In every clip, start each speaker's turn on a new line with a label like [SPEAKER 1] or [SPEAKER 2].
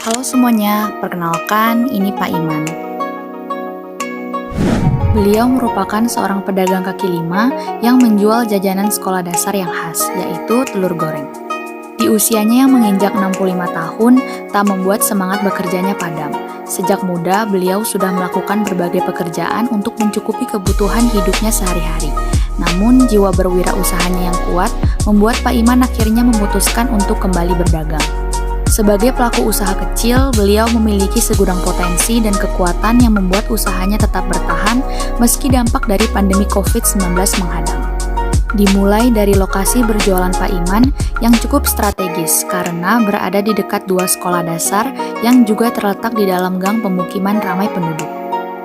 [SPEAKER 1] Halo semuanya, perkenalkan ini Pak Iman. Beliau merupakan seorang pedagang kaki lima yang menjual jajanan sekolah dasar yang khas, yaitu telur goreng. Di usianya yang menginjak 65 tahun, tak membuat semangat bekerjanya padam. Sejak muda, beliau sudah melakukan berbagai pekerjaan untuk mencukupi kebutuhan hidupnya sehari-hari. Namun, jiwa berwirausahanya yang kuat membuat Pak Iman akhirnya memutuskan untuk kembali berdagang. Sebagai pelaku usaha kecil, beliau memiliki segudang potensi dan kekuatan yang membuat usahanya tetap bertahan meski dampak dari pandemi COVID-19 menghadang. Dimulai dari lokasi berjualan Pak Iman yang cukup strategis karena berada di dekat dua sekolah dasar yang juga terletak di dalam gang pemukiman ramai penduduk.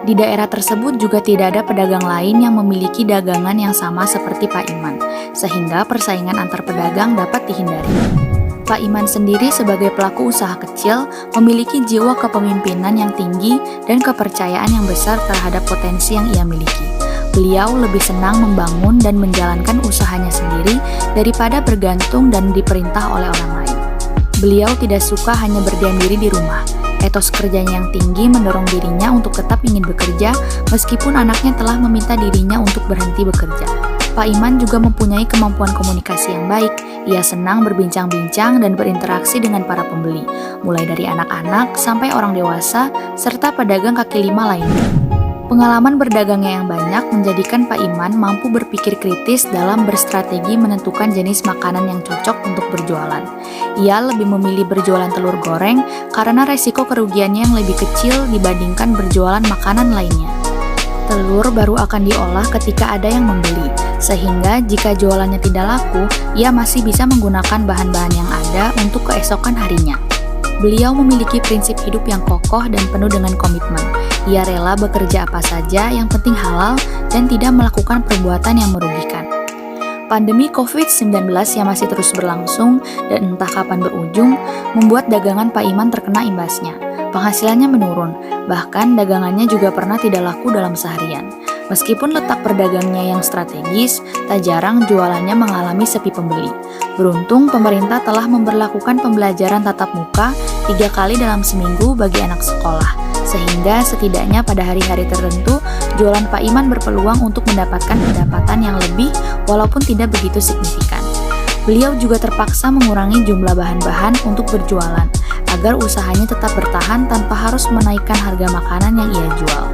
[SPEAKER 1] Di daerah tersebut juga tidak ada pedagang lain yang memiliki dagangan yang sama seperti Pak Iman, sehingga persaingan antar pedagang dapat dihindari. Pak Iman sendiri sebagai pelaku usaha kecil memiliki jiwa kepemimpinan yang tinggi dan kepercayaan yang besar terhadap potensi yang ia miliki. Beliau lebih senang membangun dan menjalankan usahanya sendiri daripada bergantung dan diperintah oleh orang lain. Beliau tidak suka hanya berdiam diri di rumah. Etos kerjanya yang tinggi mendorong dirinya untuk tetap ingin bekerja meskipun anaknya telah meminta dirinya untuk berhenti bekerja. Pak Iman juga mempunyai kemampuan komunikasi yang baik. Ia senang berbincang-bincang dan berinteraksi dengan para pembeli, mulai dari anak-anak sampai orang dewasa, serta pedagang kaki lima lainnya. Pengalaman berdagangnya yang banyak menjadikan Pak Iman mampu berpikir kritis dalam berstrategi menentukan jenis makanan yang cocok untuk berjualan. Ia lebih memilih berjualan telur goreng karena resiko kerugiannya yang lebih kecil dibandingkan berjualan makanan lainnya. Telur baru akan diolah ketika ada yang membeli, sehingga jika jualannya tidak laku, ia masih bisa menggunakan bahan-bahan yang ada untuk keesokan harinya. Beliau memiliki prinsip hidup yang kokoh dan penuh dengan komitmen. Ia rela bekerja apa saja yang penting halal dan tidak melakukan perbuatan yang merugikan. Pandemi COVID-19 yang masih terus berlangsung dan entah kapan berujung, membuat dagangan Pak Iman terkena imbasnya. Penghasilannya menurun, bahkan dagangannya juga pernah tidak laku dalam seharian. Meskipun letak perdagangnya yang strategis, tak jarang jualannya mengalami sepi pembeli. Beruntung pemerintah telah memberlakukan pembelajaran tatap muka 3 kali dalam seminggu bagi anak sekolah, sehingga setidaknya pada hari-hari tertentu, jualan Pak Iman berpeluang untuk mendapatkan pendapatan yang lebih walaupun tidak begitu signifikan. Beliau juga terpaksa mengurangi jumlah bahan-bahan untuk berjualan, agar usahanya tetap bertahan tanpa harus menaikkan harga makanan yang ia jual.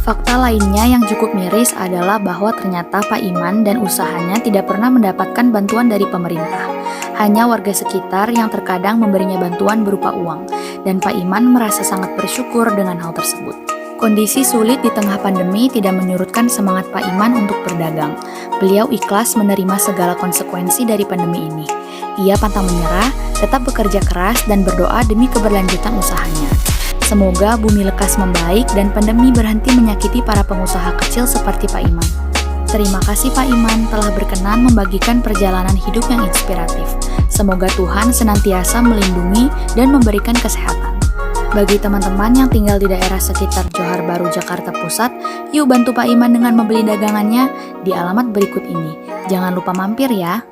[SPEAKER 1] Fakta lainnya yang cukup miris adalah bahwa ternyata Pak Iman dan usahanya tidak pernah mendapatkan bantuan dari pemerintah. Hanya warga sekitar yang terkadang memberinya bantuan berupa uang, dan Pak Iman merasa sangat bersyukur dengan hal tersebut. Kondisi sulit di tengah pandemi tidak menyurutkan semangat Pak Iman untuk berdagang. Beliau ikhlas menerima segala konsekuensi dari pandemi ini. Ia pantang menyerah, tetap bekerja keras dan berdoa demi keberlanjutan usahanya. Semoga bumi lekas membaik dan pandemi berhenti menyakiti para pengusaha kecil seperti Pak Iman. Terima kasih Pak Iman telah berkenan membagikan perjalanan hidup yang inspiratif. Semoga Tuhan senantiasa melindungi dan memberikan kesehatan. Bagi teman-teman yang tinggal di daerah sekitar Johar Baru, Jakarta Pusat, yuk bantu Pak Iman dengan membeli dagangannya di alamat berikut ini. Jangan lupa mampir ya.